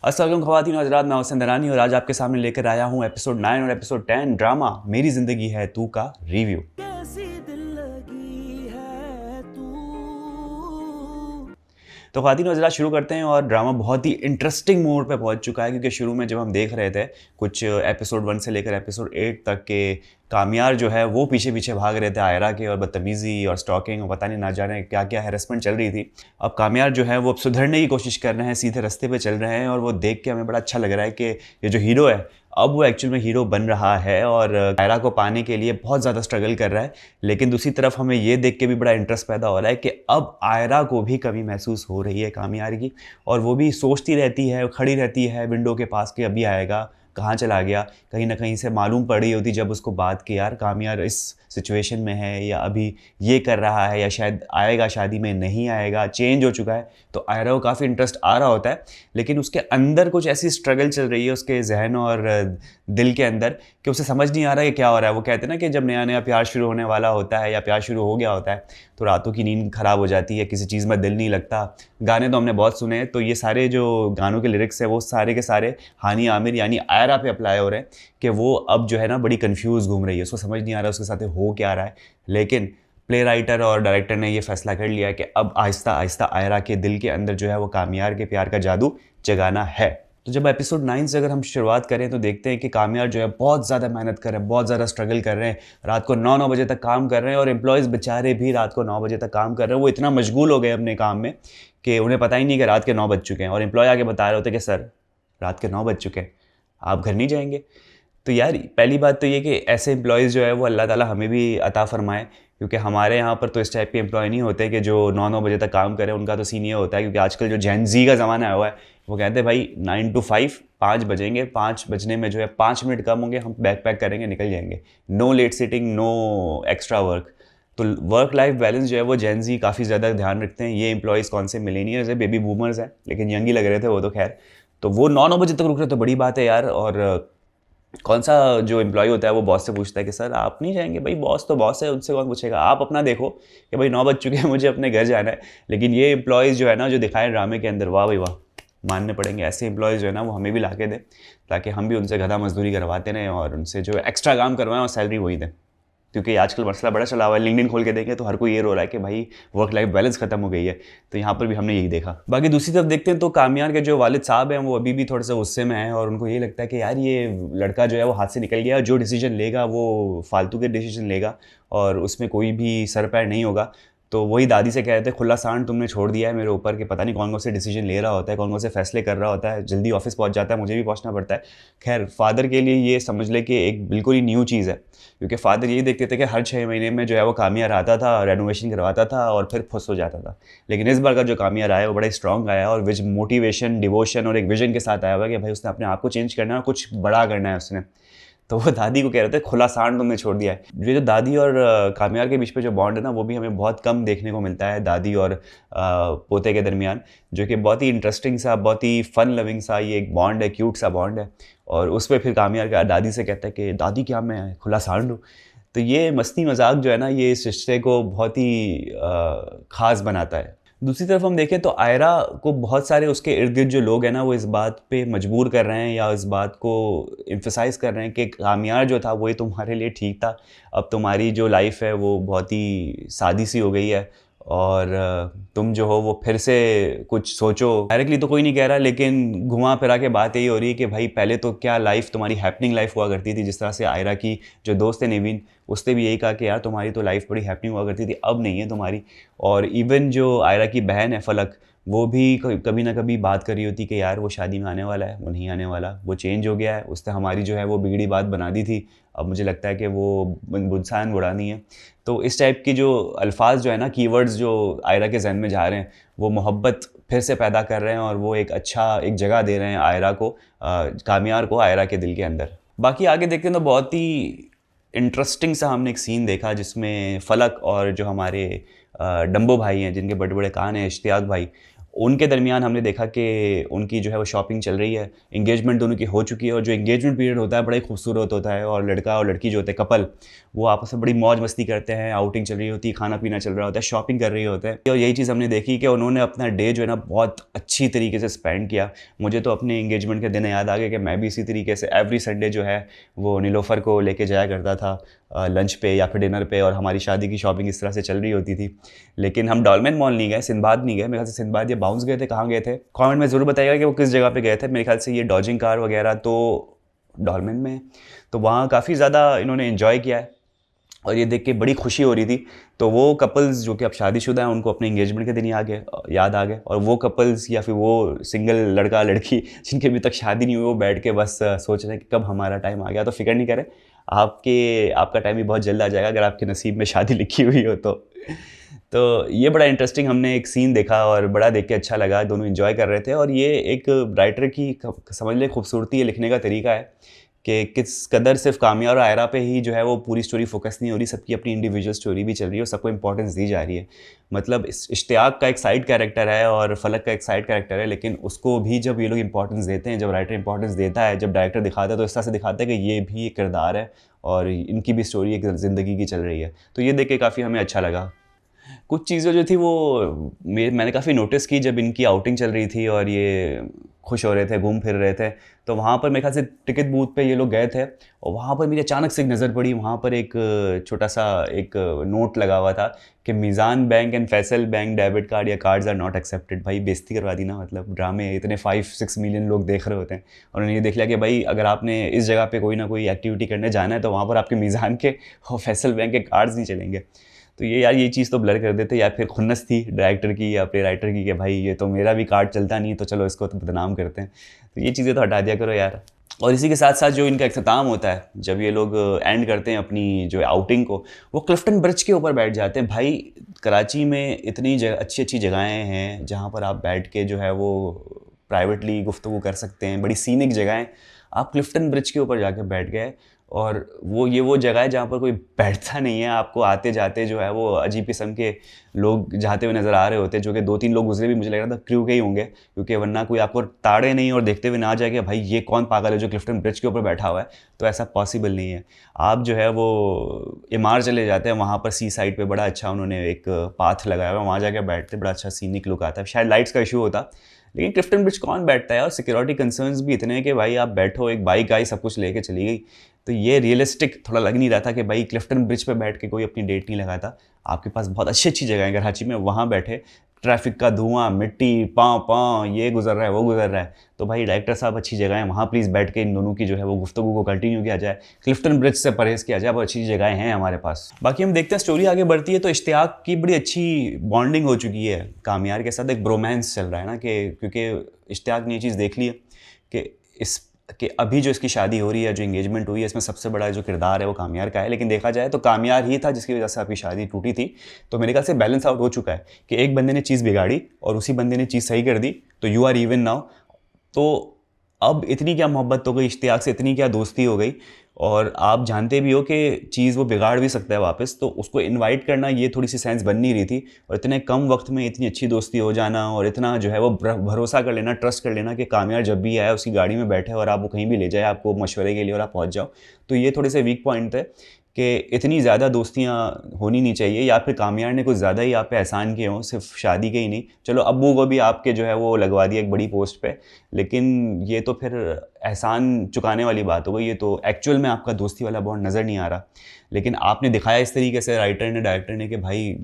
अस्सलाम वालेकुम ख़वातीन और हज़रात, मैं हुसैन दरानी और आज आपके सामने लेकर आया हूँ एपिसोड 9 और एपिसोड 10 ड्रामा मेरी ज़िंदगी है तू का रिव्यू। कैसी दिल लगी है तू। तो ख़वातीन और हज़रात शुरू करते हैं और ड्रामा बहुत ही इंटरेस्टिंग मोड पे पहुंच चुका है क्योंकि शुरू में जब हम देख रहे थे कुछ एपिसोड 1 से लेकर एपिसोड 8 तक के कामयार जो है वो पीछे पीछे भाग रहे थे आयरा के और बदतमीज़ी और स्टॉकिंग और पता नहीं ना जाने क्या क्या हैरेसमेंट चल रही थी। अब कामयार जो है वो अब सुधरने की कोशिश कर रहे हैं, सीधे रास्ते पे चल रहे हैं और वो देख के हमें बड़ा अच्छा लग रहा है कि ये जो हीरो है अब वो एक्चुअल में हीरो बन रहा है और आयरा को पाने के लिए बहुत ज़्यादा स्ट्रगल कर रहा है। लेकिन दूसरी तरफ हमें ये देख के भी बड़ा इंटरेस्ट पैदा हो रहा है कि अब आयरा को भी कमी महसूस हो रही है कामयार की और वो भी सोचती रहती है, खड़ी रहती है विंडो के पास कि अभी आएगा, कहाँ चला गया। कहीं ना कहीं से मालूम पड़ रही होती जब उसको बात की यार कामयार इस सिचुएशन में है या अभी ये कर रहा है या शायद आएगा, शादी में नहीं आएगा, चेंज हो चुका है। तो आयरा को काफ़ी इंटरेस्ट आ रहा होता है लेकिन उसके अंदर कुछ ऐसी स्ट्रगल चल रही है उसके जहन और दिल के अंदर कि उसे समझ नहीं आ रहा है कि क्या हो रहा है। वो कहते हैं ना कि जब नया नया प्यार शुरू होने वाला होता है या प्यार शुरू हो गया होता है तो रातों की नींद ख़राब हो जाती है, किसी चीज़ में दिल नहीं लगता। गाने तो हमने बहुत सुने हैं, तो ये सारे जो गानों के लिरिक्स है वो सारे के सारे हानी आमिर यानी आयरा पे अप्लाई हो रहे हैं कि वो अब जो है ना बड़ी कंफ्यूज घूम रही है, उसको समझ नहीं आ रहा उसके साथ हो क्या रहा है। लेकिन प्ले राइटर और डायरेक्टर ने ये फैसला कर लिया कि अब आहिस्ता आहिस्ता आयरा के दिल के अंदर जो है वो कामयार के प्यार का जादू जगाना है। तो जब एपिसोड 9 से अगर हम शुरुआत करें तो देखते हैं कि कामयार जो है बहुत ज़्यादा मेहनत कर रहे हैं, बहुत ज़्यादा स्ट्रगल कर रहे हैं, रात को 9-9 बजे तक काम कर रहे हैं और एम्प्लॉयज़ बेचारे भी रात को 9 बजे तक काम कर रहे हैं। वो इतना मशगूल हो गए अपने काम में कि उन्हें पता ही नहीं कि रात के 9 बज चुके हैं और एम्प्लॉय आके बता रहे होते कि सर रात के 9 बज चुके हैं, आप घर नहीं जाएंगे। तो यार पहली बात तो ये कि ऐसे एम्प्लॉयज़ जो है वो अल्लाह ताला हमें भी अता फ़रमाए क्योंकि हमारे यहाँ पर तो इस टाइप के एम्प्लॉय नहीं होते कि जो 9-9 बजे तक काम करें। उनका तो सीन ये होता है क्योंकि आजकल जो जेन ज़ी का ज़माना आया हुआ है वो कहते हैं भाई 9 to 5 5 बजेंगे, 5 बजने में जो है 5 मिनट कम होंगे, हम बैग पैक करेंगे निकल जाएंगे, no late sitting, no extra work. तो वर्क लाइफ बैलेंस जो है वो जेन ज़ी काफ़ी ज़्यादा ध्यान रखते हैं। ये एम्प्लॉयज़ कौन से मिलेनियर्स है, बेबी बूमर्स हैं, लेकिन यंग ही लग रहे थे वो तो खैर। तो वो 9-9 बजे तक रुक रहे तो बड़ी बात है यार। और कौन सा जो एम्प्लॉय होता है वो बॉस से पूछता है कि सर आप नहीं जाएंगे? भाई बॉस तो बॉस है, उनसे कौन पूछेगा, आप अपना देखो कि भाई 9 बज चुके हैं, मुझे अपने घर जाना है। लेकिन ये एम्प्लॉयज़ जो है ना जो दिखाए ड्रामे के अंदर, वाह भाई वाह, मानने पड़ेंगे। ऐसे एम्प्लॉयज़ जो है ना वो हमें भी ला के दें ताकि हम भी उनसे गधा मजदूरी करवाते रहें और उनसे जो एक्स्ट्रा काम करवाएं और सैलरी वही दें। क्योंकि आजकल मसला बड़ा चला हुआ है, लिंक्डइन खोल के देखें तो हर कोई ये रो रहा है कि भाई वर्क लाइफ बैलेंस खत्म हो गई है। तो यहाँ पर भी हमने यही देखा। बाकी दूसरी तरफ देखते हैं तो कामयार के जो वालिद साहब हैं वो अभी भी थोड़े से गुस्से में हैं और उनको ये लगता है कि यार ये लड़का जो है वो हाथ से निकल गया, जो डिसीजन लेगा वो फालतू के डिसीजन लेगा और उसमें कोई भी सर पैर नहीं होगा। तो वही दादी से कह रहे थे, खुला सांड तुमने छोड़ दिया है मेरे ऊपर कि पता नहीं कौन कौन से डिसीजन ले रहा होता है, कौन कौन से फैसले कर रहा होता है, जल्दी ऑफिस पहुंच जाता है, मुझे भी पहुंचना पड़ता है। खैर फादर के लिए ये समझ ले कि एक बिल्कुल ही न्यू चीज़ है क्योंकि फादर यही देखते थे कि हर 6 महीने में जो है वो कामयार आता था, रेनोवेशन करवाता था और फिर फुस हो जाता था। लेकिन इस बार का जो कामयार आया वो बड़ा स्ट्रॉन्ग आया और विज मोटिवेशन, डिवोशन और एक विजन के साथ आया हुआ कि भाई उसने अपने आप को चेंज करना है और कुछ बड़ा करना है उसने। तो वो दादी को कह रहे थे खुला सांड तुमने छोड़ दिया है। ये जो दादी और कामयार के बीच में जो बॉन्ड है ना वो भी हमें बहुत कम देखने को मिलता है दादी और पोते के दरमियान, जो कि बहुत ही इंटरेस्टिंग सा, बहुत ही फन लविंग सा ये एक बॉन्ड है, क्यूट सा बॉन्ड है। और उस पर फिर कामयार का दादी से कहता है कि दादी क्या मैं खुला सांड हूँ। तो ये मस्ती मजाक जो है ना ये इस रिश्ते को बहुत ही ख़ास बनाता है। दूसरी तरफ हम देखें तो आयरा को बहुत सारे उसके इर्द गिर्द जो लोग हैं ना वो इस बात पे मजबूर कर रहे हैं या इस बात को एम्फसाइज़ कर रहे हैं कि कामयार जो था वही तुम्हारे लिए ठीक था, अब तुम्हारी जो लाइफ है वो बहुत ही सादी सी हो गई है और तुम जो हो वो फिर से कुछ सोचो। डायरेक्टली तो कोई नहीं कह रहा लेकिन घुमा फिरा के बात यही हो रही है कि भाई पहले तो क्या लाइफ तुम्हारी हैपनिंग लाइफ हुआ करती थी। जिस तरह से आयरा की जो दोस्त है नेविन, उसने भी यही कहा कि यार तुम्हारी तो लाइफ बड़ी हैपनिंग हुआ करती थी, अब नहीं है तुम्हारी। और इवन जो आयरा की बहन है फलक, वो भी कभी ना कभी बात कर रही होती कि यार वो शादी में आने वाला है, वो नहीं आने वाला, वो चेंज हो गया है, उसने हमारी जो है वो बिगड़ी बात बना दी थी, अब मुझे लगता है कि वो बुनसान बुढ़ानी है। तो इस टाइप की जो अल्फाज जो है ना, कीवर्ड्स जो आयरा के जहन में जा रहे हैं वो मोहब्बत फिर से पैदा कर रहे हैं और वो एक अच्छा एक जगह दे रहे हैं आयरा को, कामयार को आयरा के दिल के अंदर। बाकी आगे देखते हैं तो बहुत ही इंटरेस्टिंग सा हमने एक सीन देखा जिसमें फलक और जो हमारे डम्बो भाई हैं जिनके बड़े बड़े कान हैं, इश्तियाक भाई, उनके दरमियान हमने देखा कि उनकी जो है वो शॉपिंग चल रही है, एंगेजमेंट दोनों की हो चुकी है, और जो एंगेजमेंट पीरियड होता है बड़ा ही खूबसूरत होता है, और लड़का और लड़की जो होते हैं कपल, वो आपस में बड़ी मौज मस्ती करते हैं, आउटिंग चल रही होती है, खाना पीना चल रहा होता है, शॉपिंग कर रही होते हैं। और यही चीज़ हमने देखी कि उन्होंने अपना डे जो है ना बहुत अच्छी तरीके से स्पेंड किया। मुझे तो अपने एंगेजमेंट के दिन याद आ गया कि मैं भी इसी तरीके से एवरी संडे जो है वो नीलोफर को लेके जाया करता था लंच पे या फिर डिनर पे, और हमारी शादी की शॉपिंग इस तरह से चल रही होती थी। लेकिन हम डॉलमेन मॉल नहीं गए, सिंदबाद नहीं गए, मेरे ख्याल से सिंदबाद या बाउंस गए थे, कहाँ गए थे कमेंट में ज़रूर बताइएगा कि वो किस जगह पे गए थे। मेरे ख्याल से ये डॉजिंग कार वगैरह तो डॉलमेन में, तो वहाँ काफ़ी ज़्यादा इन्होंने इन्जॉय किया है, और ये देख के बड़ी खुशी हो रही थी। तो वो कपल्स जो कि अब शादीशुदा हैं उनको अपने एंगेजमेंट के दिन याद आ गए, और वो कपल्स या फिर वो सिंगल लड़का लड़की जिनके अभी तक शादी नहीं हुई, वो बैठ के बस सोच रहे हैं कि कब हमारा टाइम आ गया। तो फिक्र नहीं करें, आपका टाइम भी बहुत जल्द आ जाएगा अगर आपके नसीब में शादी लिखी हुई हो तो ये बड़ा इंटरेस्टिंग हमने एक सीन देखा, और बड़ा देख के अच्छा लगा, दोनों एंजॉय कर रहे थे। और ये एक राइटर की समझ ले खूबसूरती है, लिखने का तरीका है कि किस कदर सिर्फ कामिया और आयरा पे ही जो है वो पूरी स्टोरी फोकस नहीं हो रही, सबकी अपनी इंडिविजुअल स्टोरी भी चल रही है और सबको इंपॉर्टेंस दी जा रही है। मतलब इश्तियाक का एक साइड कैरेक्टर है और फलक का एक साइड कैरेक्टर है, लेकिन उसको भी जब ये लोग इंपॉर्टेंस देते हैं, जब राइटर इंपॉर्टेंस देता है, जब डायरेक्टर दिखाता है, तो इस तरह से दिखाता है कि ये भी एक किरदार है और इनकी भी स्टोरी एक ज़िंदगी की चल रही है। तो ये देख के काफ़ी हमें अच्छा लगा। कुछ चीज़ें जो थी वो मैंने काफ़ी नोटिस की जब इनकी आउटिंग चल रही थी और ये खुश हो रहे थे, घूम फिर रहे थे, तो वहाँ पर मेरे ख्याल से टिकट बूथ पे ये लोग गए थे, और वहाँ पर मेरी अचानक से एक नज़र पड़ी, वहाँ पर एक छोटा सा एक नोट लगा हुआ था कि Meezan bank and Faysal bank debit card या कार्ड्स आर नॉट एक्सेप्टेड। भाई बेइज्जती करवा दी ना, मतलब ड्रामे इतने 5-6 मिलियन लोग देख रहे होते हैं, और उन्होंने ये देख लिया कि भाई अगर आपने इस जगह पे कोई ना कोई एक्टिविटी करने जाना है तो वहाँ पर आपके मीज़ान के और फैसल बैंक के कार्ड्स नहीं चलेंगे। तो ये चीज़ तो ब्लर कर देते, या फिर खुन्नस थी डायरेक्टर की या फिर राइटर की कि भाई ये तो मेरा भी कार्ड चलता नहीं, तो चलो इसको तो बदनाम करते हैं। तो ये चीज़ें तो हटा दिया करो यार। और इसी के साथ साथ जो इनका इख्तिताम होता है, जब ये लोग एंड करते हैं अपनी जो आउटिंग को, वो क्लिफ्टन ब्रिज के ऊपर बैठ जाते हैं। भाई कराची में इतनी अच्छी अच्छी जगहें हैं जहाँ पर आप बैठ के जो है वो प्राइवेटली गुफ्तगू कर सकते हैं, बड़ी सीनिक जगहें। आप क्लिफ्टन ब्रिज के ऊपर जाकर बैठ गए, और वो जगह है जहाँ पर कोई बैठता नहीं है, आपको आते जाते जो है वो अजीब किस्म के लोग जाते हुए नज़र आ रहे होते हैं, जो कि 2-3 लोग गुजरे भी मुझे लग रहा था क्रू के ही होंगे, क्योंकि वरना कोई आपको ताड़े नहीं और देखते हुए ना आ जाए कि भाई ये कौन पागल है जो क्लिफ्टन ब्रिज के ऊपर बैठा हुआ है। तो ऐसा पॉसिबल नहीं है। आप जो है वो इमार चले जाते हैं, वहाँ पर सी साइड पर बड़ा अच्छा उन्होंने एक पाथ लगाया हुआ है, वहाँ जाकर बैठते, बड़ा अच्छा सीनिक लुक आता है। शायद लाइट्स का इशू होता, लेकिन क्लिफ्टन ब्रिज कौन बैठता है, और सिक्योरिटी कंसर्न्स भी इतने हैं कि भाई आप बैठो, एक बाइक आई सब कुछ लेके चली गई, तो ये रियलिस्टिक थोड़ा लग नहीं रहा था कि भाई क्लिफ्टन ब्रिज पे बैठ के कोई अपनी डेट नहीं लगाता। आपके पास बहुत अच्छी अच्छी जगह है कराची में, वहाँ बैठे, ट्रैफिक का धुआं, मिट्टी, पाँव पाँव, ये गुजर रहा है, वो गुजर रहा है, तो भाई डायरेक्टर साहब अच्छी जगह है, वहाँ प्लीज़ बैठ के इन दोनों की जो है वो गुफ्तगू को कंटिन्यू किया जाए, क्लिफ्टन ब्रिज से परहेज़ किया जाए, बहुत अच्छी जगहें हैं हमारे पास। बाकी हम देखते हैं स्टोरी आगे बढ़ती है, तो इश्तियाक की बड़ी अच्छी बॉन्डिंग हो चुकी है कामियार के साथ, एक ब्रोमांस चल रहा है ना, कि क्योंकि इश्तियाक ने ये चीज़ देख ली है कि अभी जो इसकी शादी हो रही है, जो एंगेजमेंट हुई है, इसमें सबसे बड़ा जो किरदार है वो कामियार का है, लेकिन देखा जाए तो कामियार ही था जिसकी वजह से आपकी शादी टूटी थी। तो मेरे ख्याल से बैलेंस आउट हो चुका है कि एक बंदे ने चीज़ बिगाड़ी और उसी बंदे ने चीज़ सही कर दी, तो यू आर इवन नाउ। तो अब इतनी क्या मोहब्बत हो गई इश्तियाक से, इतनी क्या दोस्ती हो गई, और आप जानते भी हो कि चीज़ वो बिगाड़ भी सकता है वापस, तो उसको इनवाइट करना ये थोड़ी सी सेंस बन नहीं रही थी। और इतने कम वक्त में इतनी अच्छी दोस्ती हो जाना, और इतना जो है वो भरोसा कर लेना, ट्रस्ट कर लेना कि कामियार जब भी आए उसकी गाड़ी में बैठे और आप वो कहीं भी ले जाए आपको मशवरे के लिए और आप पहुँच जाओ। तो ये थोड़े से वीक पॉइंट थे कि इतनी ज़्यादा दोस्तियाँ होनी नहीं चाहिए, या फिर कामियार ने कुछ ज़्यादा ही आप पे एहसान किए हों, सिर्फ शादी के ही नहीं। चलो अब्बू को भी आपके जो है वो लगवा दिया एक बड़ी पोस्ट पे, लेकिन ये तो फिर एहसान चुकाने वाली बात हो गई, ये तो एक्चुअल में आपका दोस्ती वाला बॉन्ड नज़र नहीं आ रहा। लेकिन आपने दिखाया इस तरीके से राइटर ने, डायरेक्टर ने, कि भाई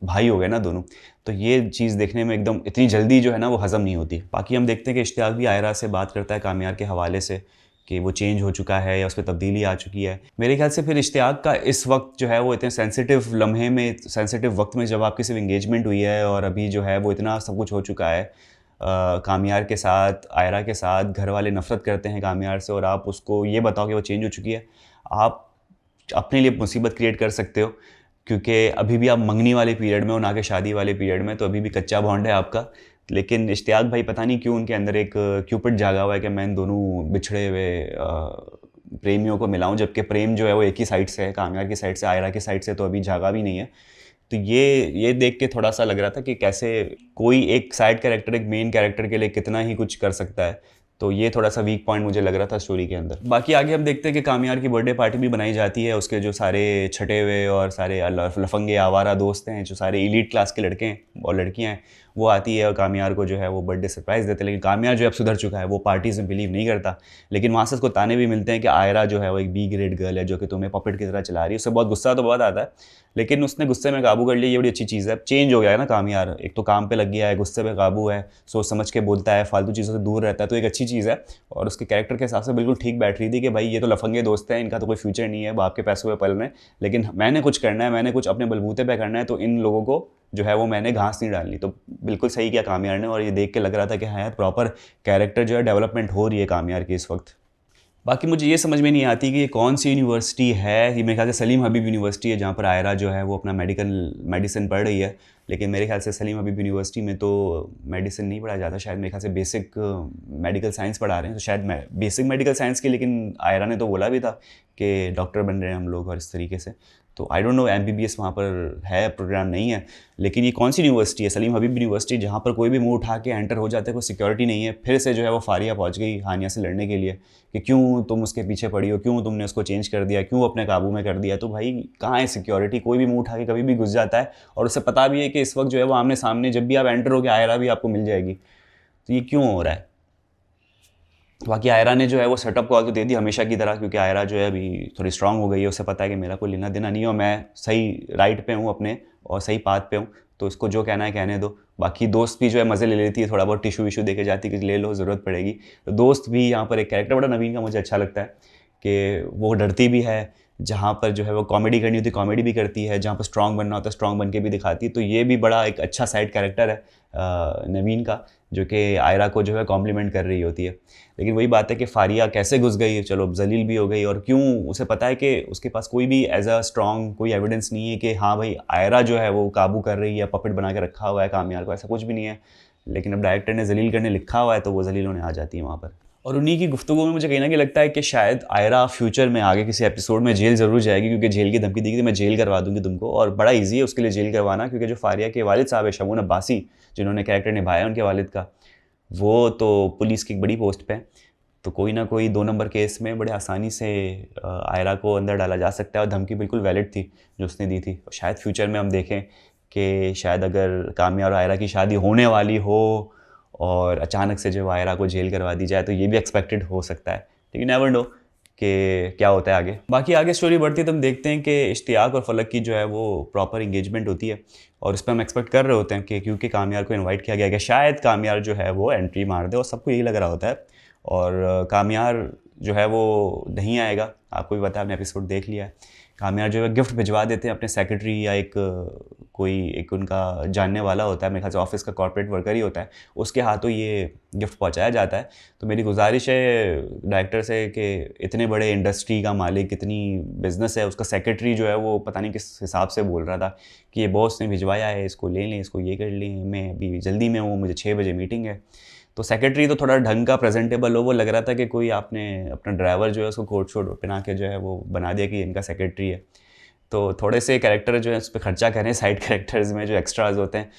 भाई हो गए ना दोनों, तो ये चीज़ देखने में एकदम इतनी जल्दी जो है ना वो हज़म नहीं होती। बाकी हम देखते हैं कि इश्तियाक भी आयरा से बात करता है कामियार के हवाले से कि वो चेंज हो चुका है या उस पर तब्दीली आ चुकी है। मेरे ख्याल से फिर इश्तियाक का इस वक्त जो है वो इतने सेंसिटिव लम्हे में, सेंसिटिव वक्त में, जब आपकी सिर्फ इंगेजमेंट हुई है और अभी जो है वो इतना सब कुछ हो चुका है, कामियार के साथ, आयरा के साथ, घर वाले नफ़रत करते हैं कामियार से, और आप उसको ये बताओ कि वो चेंज हो चुकी है, आप अपने लिए मुसीबत क्रिएट कर सकते हो, क्योंकि अभी भी आप मंगनी वाले पीरियड में हो, ना कि शादी वाले पीरियड में, तो अभी भी कच्चा बॉन्ड है आपका। लेकिन इश्तियाक भाई पता नहीं क्यों उनके अंदर एक क्यूपिड जागा हुआ है कि मैं इन दोनों बिछड़े हुए प्रेमियों को मिलाऊं, जबकि प्रेम जो है वो एक ही साइड से है, कामियार की साइड से, आयरा की साइड से तो अभी जागा भी नहीं है। तो ये देख के थोड़ा सा लग रहा था कि कैसे कोई एक साइड कैरेक्टर एक मेन कैरेक्टर के लिए कितना ही कुछ कर सकता है। तो ये थोड़ा सा वीक पॉइंट मुझे लग रहा था स्टोरी के अंदर। बाकी आगे हम देखते हैं कि कामयार की बर्थडे पार्टी भी बनाई जाती है। उसके जो सारे छटे हुए और सारे लफंगे आवारा दोस्त हैं, जो सारे एलीट क्लास के लड़के हैं और लड़कियां हैं, वो आती है और कामयार को जो है वो बर्थडे सरप्राइज़ देते हैं। लेकिन कामयार जो अब सुधर चुका है, वो पार्टीज़ में बिलीव नहीं करता। लेकिन वहाँ से उसको ताने भी मिलते हैं कि आयरा जो है वो एक बी ग्रेड गर्ल है जो कि तुम्हें पपेट की तरह चला रही है। उससे बहुत गुस्सा तो बहुत आता है, लेकिन उसने गुस्से में काबू कर लिया, ये बड़ी अच्छी चीज़ है। चेंज हो गया है ना कामयार, एक तो काम पे लग गया है, गुस्से पे काबू है, सोच समझ के बोलता है, फालतू चीज़ों से दूर रहता है, तो एक अच्छी चीज़ है। और उसके कैरेक्टर के हिसाब से बिल्कुल ठीक बैठ रही थी कि भाई ये तो लफंगे दोस्त हैं, इनका तो कोई फ्यूचर नहीं है, बाप के पैसों पे पल रहे हैं, लेकिन मैंने कुछ करना है, मैंने कुछ अपने बलबूते पे करना है, तो इन लोगों को जो है वो मैंने घास नहीं डालनी। तो बिल्कुल सही किया कामयार ने, और ये देख के लग रहा था कि हाँ यार प्रॉपर कैरेक्टर जो है डेवलपमेंट हो रही है कामयार की इस वक्त। बाकी मुझे ये समझ में नहीं आती कि ये कौन सी यूनिवर्सिटी है। ये मेरे ख्याल से सलीम हबीब यूनिवर्सिटी है जहाँ पर आयरा जो है वो अपना मेडिसिन पढ़ रही है। लेकिन मेरे ख्याल से सलीम हबीब यूनिवर्सिटी में तो मेडिसिन नहीं पढ़ाया जाता, शायद मेरे ख्याल से बेसिक मेडिकल साइंस पढ़ा रहे हैं, तो शायद बेसिक मेडिकल साइंस की। लेकिन आयरा ने तो बोला भी था कि डॉक्टर बन रहे हैं हम लोग और इस तरीके से। तो आई डोंट नो MBBS वहाँ पर है प्रोग्राम नहीं है। लेकिन ये कौन सी यूनिवर्सिटी है, सलीम हबीब यूनिवर्सिटी, जहाँ पर कोई भी मुंह उठा के एंटर हो जाता है, कोई सिक्योरिटी नहीं है। फिर से जो है वो फारिया पहुँच गई हानिया से लड़ने के लिए कि क्यों तुम उसके पीछे पड़ी हो, क्यों तुमने उसको चेंज कर दिया, क्यों अपने काबू में कर दिया। तो भाई कहाँ है सिक्योरिटी, कोई भी मुंह उठा के कभी भी घुस जाता है, और उसे पता भी है कि इस वक्त जो है वो आमने सामने जब भी आप एंटर हो के आयरा भी आपको मिल जाएगी। तो ये क्यों हो रहा है। बाकी आयरा ने जो है वो सेटअप कॉल तो दे दी हमेशा की तरह, क्योंकि आयरा जो है अभी थोड़ी स्ट्रांग हो गई है, उसे पता है कि मेरा कोई लेना देना नहीं है और मैं सही राइट पे हूँ अपने और सही पाथ पे हूँ, तो इसको जो कहना है कहने दो। बाकी दोस्त भी जो है मज़े ले लेती है, थोड़ा बहुत टिशू विशू देके जाती है कि ले लो ज़रूरत पड़ेगी। तो दोस्त भी यहाँ पर एक कैरेक्टर बड़ा नवीन का मुझे अच्छा लगता है कि वो डरती भी है, जहाँ पर जो है वो कॉमेडी करनी होती है कॉमेडी भी करती है, जहाँ पर स्ट्रांग बनना होता है स्ट्रांग बन के भी दिखाती है। तो ये भी बड़ा एक अच्छा साइड कैरेक्टर है नवीन का, जो कि आयरा को जो है कॉम्प्लीमेंट कर रही होती है। लेकिन वही बात है कि फारिया कैसे घुस गई, चलो जलील भी हो गई, और क्यों, उसे पता है कि उसके पास कोई भी एज अ स्ट्रॉन्ग कोई एविडेंस नहीं है कि हाँ भाई आयरा जो है वो काबू कर रही है, पपेट बना के रखा हुआ है कामयार को, ऐसा कुछ भी नहीं है। लेकिन अब डायरेक्टर ने जलील करने लिखा हुआ है तो वो जलील होने आ जाती है वहाँ पर। और उन्हीं की गुफ्तगू में मुझे कहीं ना कहीं लगता है कि शायद आयरा फ्यूचर में आगे किसी एपिसोड में जेल ज़रूर जाएगी, क्योंकि जेल की धमकी दी कि मैं जेल करवा दूंगी तुमको, और बड़ा इजी है उसके लिए जेल करवाना, क्योंकि जो फारिया के वालिद साहब है शगुन अब्बासी, जिन्होंने कैरेक्टर निभाया उनके वालिद का, वो तो पुलिस की एक बड़ी पोस्ट पे, तो कोई ना कोई 2 नंबर केस में बड़े आसानी से आयरा को अंदर डाला जा सकता है। और धमकी बिल्कुल वैलिड थी जो उसने दी थी। शायद फ्यूचर में हम देखें कि शायद अगर कामयार और आयरा की शादी होने वाली हो और अचानक से जो आयरा को जेल करवा दी जाए, तो ये भी एक्सपेक्टेड हो सकता है, लेकिन नेवर नो कि क्या होता है आगे। बाकी आगे स्टोरी बढ़ती है तो हम देखते हैं कि इश्तियाक और फलक की जो है वो प्रॉपर इंगेजमेंट होती है, और उस पर हम एक्सपेक्ट कर रहे होते हैं कि क्योंकि कामयार को इनवाइट किया गया कि शायद कामयार जो है वो एंट्री मार दे, और सबको यही लग रहा होता है। और कामयार जो है वो नहीं आएगा, आपको भी पता है, आपने एपिसोड देख लिया है। कामयार जो है गिफ्ट भिजवा देते हैं अपने सेक्रेटरी या कोई एक उनका जानने वाला होता है, मेरे ख्याल से ऑफिस का कॉर्पोरेट वर्कर ही होता है, उसके हाथों ये गिफ्ट पहुंचाया जाता है। तो मेरी गुजारिश है डायरेक्टर से कि इतने बड़े इंडस्ट्री का मालिक, इतनी बिजनेस है, उसका सेक्रेटरी जो है वो पता नहीं किस हिसाब से बोल रहा था कि ये बॉस ने भिजवाया है, इसको ले लें, इसको ये कर लें, मैं अभी जल्दी में हूँ, मुझे 6 बजे मीटिंग है। तो सेक्रेटरी तो थोड़ा ढंग का प्रेजेंटेबल हो, वो लग रहा था कि कोई आपने अपना ड्राइवर जो है उसको कोट शोट पहना के जो है वो बना दिया कि इनका सेक्रेटरी है। तो थोड़े से कैरेक्टर जो है उस पर खर्चा करें, साइड कैरेक्टर्स में जो एक्स्ट्राज होते हैं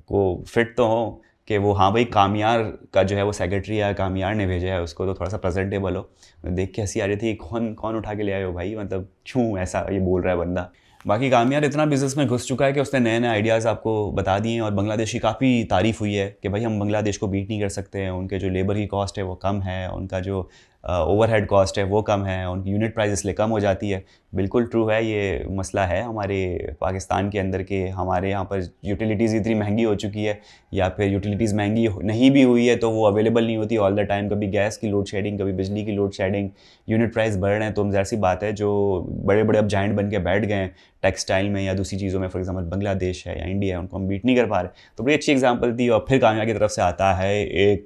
वो फिट तो हो कि वो हाँ भाई कामयार का जो है वो सेक्रेटरी है, कामयार ने भेजा है उसको, तो थोड़ा सा प्रेजेंटेबल हो। देख के हंसी आ रही थी, कौन कौन उठा के ले आए हो भाई, मतलब क्यों ऐसा ये बोल रहा है बंदा। बाकी कामयार इतना बिजनेस में घुस चुका है कि उसने नए नए आइडियाज़ आपको बता दिए हैं, और बांग्लादेश की काफ़ी तारीफ़ हुई है कि भाई हम बांग्लादेश को बीट नहीं कर सकते हैं, उनके जो लेबर की कॉस्ट है वो कम है, उनका जो ओवरहेड कॉस्ट है वो कम है, उनकी यूनिट प्राइस इसलिए कम हो जाती है। बिल्कुल ट्रू है, ये मसला है हमारे पाकिस्तान के अंदर के हमारे यहाँ पर यूटिलिटीज़ इतनी महंगी हो चुकी है, या फिर यूटिलिटीज़ महंगी नहीं भी हुई है तो वो अवेलेबल नहीं होती ऑल द टाइम, कभी गैस की लोड शेडिंग, कभी बिजली की लोड शेडिंग, यूनिट प्राइस बढ़ रहे हैं। तो ज़ाहिर सी बात है जो बड़े बड़े अब जाइंट बन के बैठ गए हैं टेक्सटाइल में या दूसरी चीज़ों में, फॉर एग्जांपल बांग्लादेश है या इंडिया है, उनको हम बीट नहीं कर पा रहे। तो बड़ी अच्छी एग्जांपल थी। और फिर कामयाब की तरफ से आता है एक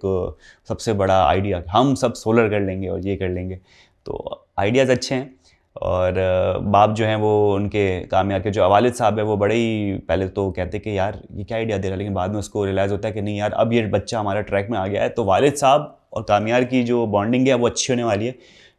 सबसे बड़ा आइडिया, हम सब सोलर कर लेंगे और ये कर लेंगे। तो आइडियाज़ अच्छे हैं, और बाप जो हैं वो उनके कामयाब के जो वालिद साहब है वो बड़े ही पहले तो कहते कि यार ये क्या आइडिया दे रहा है, लेकिन बाद में उसको रियलाइज़ होता है कि नहीं यार अब ये बच्चा हमारा ट्रैक में आ गया है। तो वालिद साहब और कामयार की जो बॉन्डिंग है वो अच्छी होने वाली है,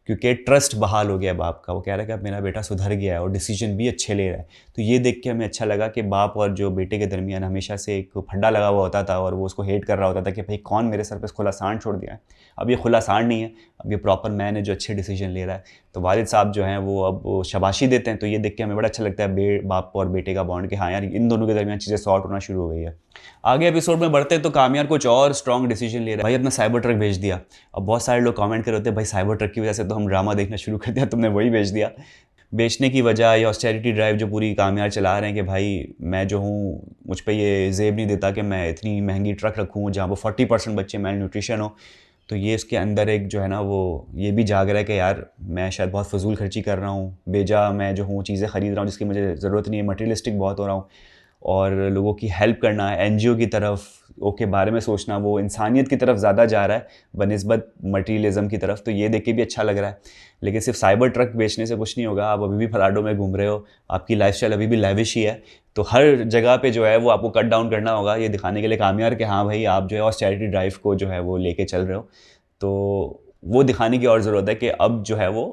क्योंकि ट्रस्ट बहाल हो गया बाप का। वो कह रहा है कि अब मेरा बेटा सुधर गया है और डिसीजन भी अच्छे ले रहा है। तो ये देख के हमें अच्छा लगा कि बाप और जो बेटे के दरमियान हमेशा से एक फड्डा लगा हुआ होता था और वो उसको हेट कर रहा होता था कि भाई कौन मेरे सर पे खुला सांड छोड़ दिया है। अब ये खुला सांड नहीं है, अब ये प्रॉपर मैन है जो अच्छे डिसीजन ले रहा है। तो वालिद साहब जो हैं वो अब वो शाबाशी देते हैं। तो ये देख के हमें बड़ा अच्छा लगता है बाप और बेटे का बॉन्ड कि हाँ यार इन दोनों के दरमियान चीज़ें सॉर्ट होना शुरू हो गई है। आगे एपिसोड में बढ़ते हैं तो कामयार कुछ और स्ट्रॉन्ग डिसीजन ले रहा है। भाई अपना साइबर ट्रक भेज दिया। अब बहुत सारे लोग कमेंट कर रहे होते हैं भाई साइबर ट्रक की वजह से तो हम ड्रामा देखना शुरू कर दिया, तुमने वही भेज दिया। बेचने की वजह या ऑस्टेरिटी ड्राइव जो पूरी कामयार चला रहे हैं कि भाई मैं जो हूँ मुझ पे ये जेब नहीं देता कि मैं इतनी महंगी ट्रक रखूँ जहाँ पर 40% बच्चे मेल न्यूट्रिशन हो। तो ये इसके अंदर एक जो है ना वो ये भी जाग रहा है कि यार मैं शायद बहुत फजूल खर्ची कर रहा हूँ, बेजा मैं जो हूँ चीज़ें ख़रीद रहा हूँ जिसकी मुझे ज़रूरत नहीं है, मटेरियलिस्टिक बहुत हो रहा हूँ। और लोगों की हेल्प करना, एनजीओ की तरफ के बारे में सोचना, वो इंसानियत की तरफ ज़्यादा जा रहा है बनिस्बत मटीरियलिज़म की तरफ। तो ये देख के भी अच्छा लग रहा है। लेकिन सिर्फ साइबर ट्रक बेचने से कुछ नहीं होगा। आप अभी भी फराडो में घूम रहे हो, आपकी लाइफस्टाइल अभी भी लैविश ही है। तो हर जगह पे जो है वो आपको कट डाउन करना होगा ये दिखाने के लिए कामयार कि हाँ भाई आप जो है और चैरिटी ड्राइव को जो है वो लेके चल रहे हो। तो वो दिखाने की और ज़रूरत है कि अब जो है वो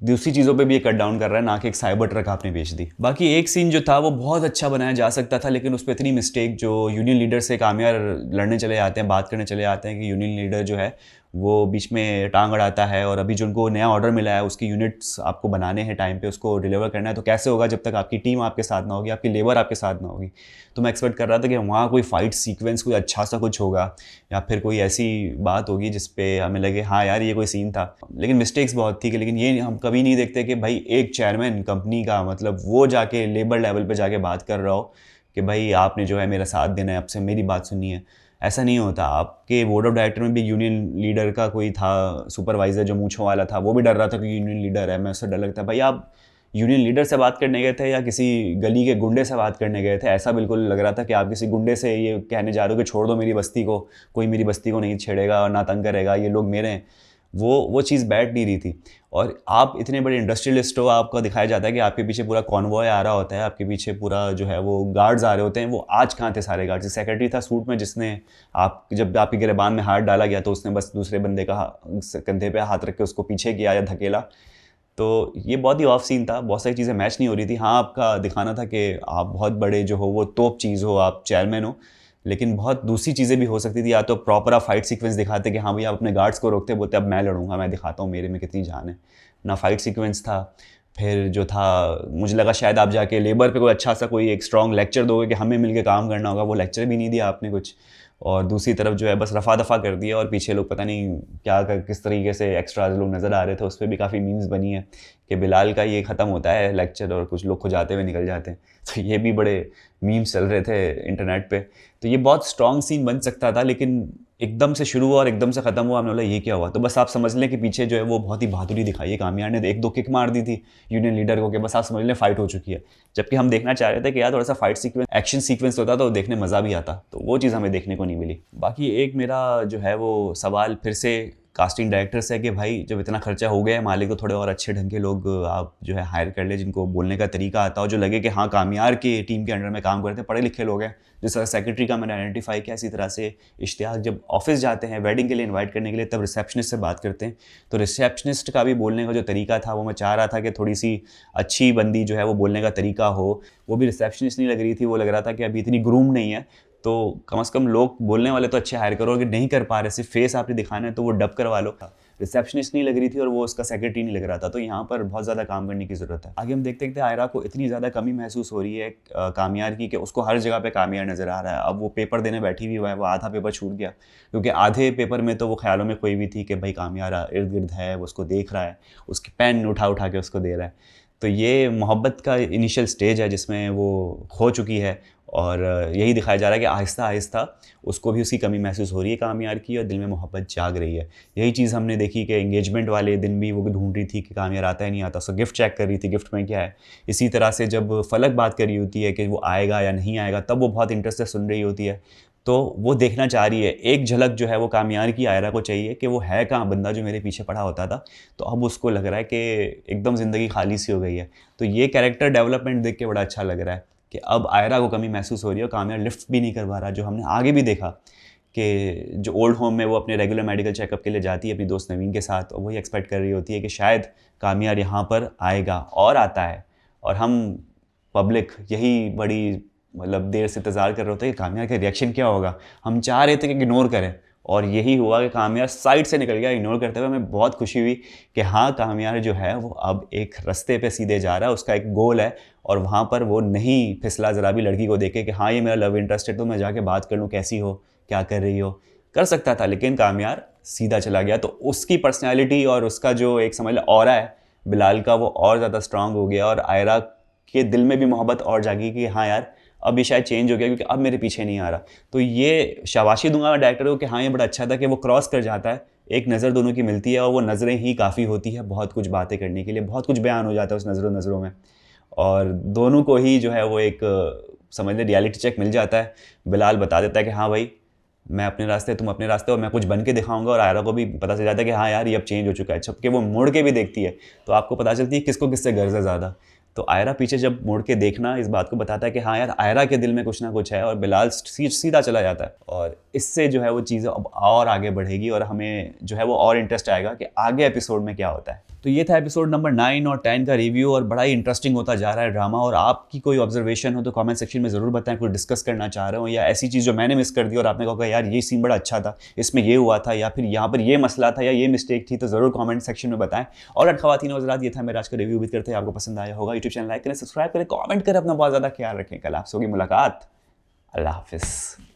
दूसरी चीज़ों पे भी ये कट डाउन कर रहा है, ना कि एक साइबर ट्रक आपने बेच दी। बाकी एक सीन जो था वो बहुत अच्छा बनाया जा सकता था, लेकिन उस पर इतनी मिस्टेक जो यूनियन लीडर से कामयार लड़ने चले जाते हैं, बात करने चले जाते हैं कि यूनियन लीडर जो है वो बीच में टांग अड़ाता है और अभी जो उनको नया ऑर्डर मिला है उसकी यूनिट्स आपको बनाने हैं टाइम पे, उसको डिलीवर करना है। तो कैसे होगा जब तक आपकी टीम आपके साथ ना होगी, आपकी लेबर आपके साथ ना होगी। तो मैं एक्सपेक्ट कर रहा था कि वहाँ कोई फाइट सीक्वेंस कोई अच्छा सा कुछ होगा या फिर कोई ऐसी बात होगी जिस पे हमें लगे हाँ यार ये कोई सीन था। लेकिन मिस्टेक्स बहुत थी कि लेकिन ये हम कभी नहीं देखते कि भाई एक चेयरमैन कंपनी का मतलब वो जाके लेबर लेवल पे जाके बात कर रहा हो कि भाई आपने जो है मेरा साथ देना है, आपसे मेरी बात सुननी है। ऐसा नहीं होता। आपके बोर्ड ऑफ डायरेक्टर में भी यूनियन लीडर का कोई था सुपरवाइज़र जो मूंछों वाला था, वो भी डर रहा था कि यूनियन लीडर है, मैं उससे डर लगता है। भाई आप यूनियन लीडर से बात करने गए थे या किसी गली के गुंडे से बात करने गए थे? ऐसा बिल्कुल लग रहा था कि आप किसी गुंडे से ये कहने जा रहे हो कि छोड़ दो मेरी बस्ती को, कोई मेरी बस्ती को नहीं छेड़ेगा और ना तंग करेगा, ये लोग मेरे हैं। वो चीज़ बैठ नहीं रही थी। और आप इतने बड़े इंडस्ट्रियलिस्ट हो, आपका दिखाया जाता है कि आपके पीछे पूरा कॉन्वॉय आ रहा होता है, आपके पीछे पूरा जो है वो गार्ड्स आ रहे होते हैं। वो आज कहाँ थे सारे गार्ड्स? सेक्रेटरी था सूट में जिसने जब आपकी गिरबान में हाथ डाला गया तो उसने बस दूसरे बंदे का कंधे पे हाथ रख के उसको पीछे किया या धकेला। तो ये बहुत ही ऑफ सीन था, बहुत सारी चीज़ें मैच नहीं हो रही थी। हाँ आपका दिखाना था कि आप बहुत बड़े जो हो वो तोप चीज़ हो, आप चेयरमैन हो, लेकिन बहुत दूसरी चीज़ें भी हो सकती थी। या तो प्रॉपर आप फाइट सीक्वेंस दिखाते कि हाँ भैया आप अपने गार्ड्स को रोकते, बोलते अब मैं लड़ूंगा, मैं दिखाता हूँ मेरे में कितनी जान है। ना फाइट सीक्वेंस था। फिर जो था मुझे लगा शायद आप जाके लेबर पे कोई अच्छा सा कोई एक स्ट्रॉन्ग लेक्चर दोगे कि हमें मिलके काम करना होगा, वो लेक्चर भी नहीं दिया आपने कुछ। और दूसरी तरफ जो है बस रफा दफ़ा कर दिया और पीछे लोग पता नहीं क्या किस तरीके से एक्स्ट्राज लोग नज़र आ रहे थे। उस पर भी काफ़ी मीम्स बनी है कि बिलाल का ये ख़त्म होता है लेक्चर और कुछ लोग खुजाते हुए निकल जाते हैं। तो ये भी बड़े मीम्स चल रहे थे इंटरनेट पे। तो ये बहुत स्ट्रॉन्ग सीन बन सकता था, लेकिन एकदम से शुरू हुआ और एकदम से ख़त्म हुआ। हमने बोला ये क्या हुआ? तो बस आप समझ लें कि पीछे जो है वो बहुत ही बहादुरी दिखाई है। कामयार ने एक दो किक मार दी थी यूनियन लीडर को कि बस आप समझ लें फाइट हो चुकी है। जबकि हम देखना चाह रहे थे कि यार थोड़ा सा फाइट सीक्वेंस, एक्शन सीक्वेंस होता तो देखने मज़ा भी आता। तो वो चीज़ हमें देखने को नहीं मिली। बाकी एक मेरा जो है वो सवाल फिर से कास्टिंग डायरेक्टर से है कि भाई जब इतना खर्चा हो गया है मालिक, तो थोड़े और अच्छे ढंग के लोग आप जो है हायर कर ले जिनको बोलने का तरीका आता हो, जो लगे कि हाँ कामयार की टीम के अंडर में काम करते हैं, पढ़े लिखे लोग हैं। जिस तरह सेक्रेटरी का मैंने आइडेंटिफाई किया, इसी तरह से इश्तियाक जब ऑफिस जाते हैं वेडिंग के लिए इन्वाइट करने के लिए तब रिसेप्शनिस्ट से बात करते हैं। तो रिसेप्शनिस्ट का भी बोलने का जो तरीका था वो मैं चाह रहा था कि थोड़ी सी अच्छी बंदी जो है वो बोलने का तरीका हो। वो भी रिसेप्शनिस्ट नहीं लग रही थी, वो लग रहा था कि अभी इतनी ग्रूम नहीं है। तो कम से कम लोग बोलने वाले तो अच्छे हायर करो, अगर नहीं कर पा रहे सिर्फ फेस आपने दिखाना है तो वो डब करवा लो। रिसेप्शनिस्ट नहीं लग रही थी और वो उसका सेक्रेटरी नहीं लग रहा था। तो यहाँ पर बहुत ज़्यादा काम करने की ज़रूरत है। आगे हम देखते देखते आयरा को इतनी ज़्यादा कमी महसूस हो रही है कामयार की कि उसको हर जगह पे कामयार नज़र आ रहा है। अब वो पेपर देने बैठी हुई हुआ है, वो आधा पेपर छूट गया क्योंकि आधे पेपर में तो वो ख्यालों में कोई भी थी कि भाई कामयार इर्द गिर्द है, वो उसको देख रहा है, उसकी पेन उठा उठा के उसको दे रहा है। तो ये मोहब्बत का इनिशियल स्टेज है जिसमें वो खो चुकी है और यही दिखाया जा रहा है कि आहिस्ता आहिस्ता उसको भी उसकी कमी महसूस हो रही है कामयार की और दिल में मोहब्बत जाग रही है। यही चीज़ हमने देखी कि एंगेजमेंट वाले दिन भी वो ढूंढ रही थी कि कामयार आता है नहीं आता, उसको गिफ्ट चेक कर रही थी गिफ्ट में क्या है। इसी तरह से जब फलक बात कर रही होती है कि वो आएगा या नहीं आएगा तब वो बहुत इंटरेस्ट से सुन रही होती है। तो वो देखना चाह रही है। एक झलक जो है वो कामयार की आयरा को चाहिए कि वो है कहाँ बंदा जो मेरे पीछे पड़ा होता था। तो अब उसको लग रहा है कि एकदम ज़िंदगी खाली सी हो गई है। तो ये कैरेक्टर डेवलपमेंट देख के बड़ा अच्छा लग रहा है कि अब आयरा को कमी महसूस हो रही है और कामयार लिफ्ट भी नहीं करवा रहा। जो हमने आगे भी देखा कि जो ओल्ड होम में वो अपने रेगुलर मेडिकल चेकअप के लिए जाती है अपनी दोस्त नवीन के साथ, और वही एक्सपेक्ट कर रही होती है कि शायद कामियार यहाँ पर आएगा, और आता है। और हम पब्लिक यही बड़ी मतलब देर से इंतज़ार कर रहे होते हैं कि कामियार का रिएक्शन क्या होगा। हम चाह रहे थे कि इग्नोर करें, और यही हुआ कि कामियार साइड से निकल गया इग्नोर करते हुए। हमें बहुत खुशी हुई कि हाँ, कामियार जो है वो अब एक रास्ते पे सीधे जा रहा है, उसका एक गोल है, और वहाँ पर वो नहीं फिसला ज़रा भी लड़की को देखे कि हाँ ये मेरा लव इंटरेस्ट है तो मैं जाके बात कर लूँ, कैसी हो, क्या कर रही हो, कर सकता था, लेकिन कामियार सीधा चला गया। तो उसकी पर्सनैलिटी और उसका जो एक समझ लो ऑरा है बिलाल का, वो और ज़्यादा स्ट्रांग हो गया, और आयरा के दिल में भी मोहब्बत और जागी कि हाँ यार अब ये शायद चेंज हो गया क्योंकि अब मेरे पीछे नहीं आ रहा। तो ये शाबाशी दूंगा मैं डायरेक्टर को कि हाँ ये बड़ा अच्छा था कि वो क्रॉस कर जाता है, एक नज़र दोनों की मिलती है, और वो नज़रें ही काफ़ी होती है बहुत कुछ बातें करने के लिए, बहुत कुछ बयान हो जाता है उस नज़रों में, और दोनों को ही जो है वो एक समझ ले रियलिटी चेक मिल जाता है। बिलाल बता देता है कि हाँ भाई मैं अपने रास्ते, तुम अपने रास्ते, और मैं कुछ बन के दिखाऊंगा, और आयरा को भी पता चल जाता है कि हाँ यार ये अब चेंज हो चुका है। जबकि वो मुड़ के भी देखती है तो आपको पता चलती है किसको किससे गर्ज है ज़्यादा। तो आयरा पीछे जब मुड़ के देखना इस बात को बताता है कि हाँ यार आयरा के दिल में कुछ ना कुछ है, और बिलाल सीधा चला जाता है, और इससे जो है वो चीज़ें अब और आगे बढ़ेगी, और हमें जो है वो और इंटरेस्ट आएगा कि आगे एपिसोड में क्या होता है। तो ये था एपिसोड नंबर 9 और 10 का रिव्यू, और बड़ा ही इंटरेस्टिंग होता जा रहा है ड्रामा। और आपकी कोई ऑब्जर्वेशन हो तो कमेंट सेक्शन में ज़रूर बताएं, कोई डिस्कस करना चाह रहे हो, या ऐसी चीज़ जो मैंने मिस कर दी और आपने कहा यार ये सीन बड़ा अच्छा था, इसमें ये हुआ था, या फिर यहाँ पर ये मसला था, या ये मिस्टेक थी, तो ज़रूर कमेंट सेक्शन में बताएं। और ख़वातीन और हज़रात, ये था मेरा आज का रिव्यू। उम्मीद करते हैं आपको पसंद आया होगा। यूट्यूब चैनल लाइक करें, सब्सक्राइब करें, कमेंट करें, अपना बहुत ज़्यादा ख्याल रखें। कल आपसे होगी मुलाकात। अल्लाह हाफिज़।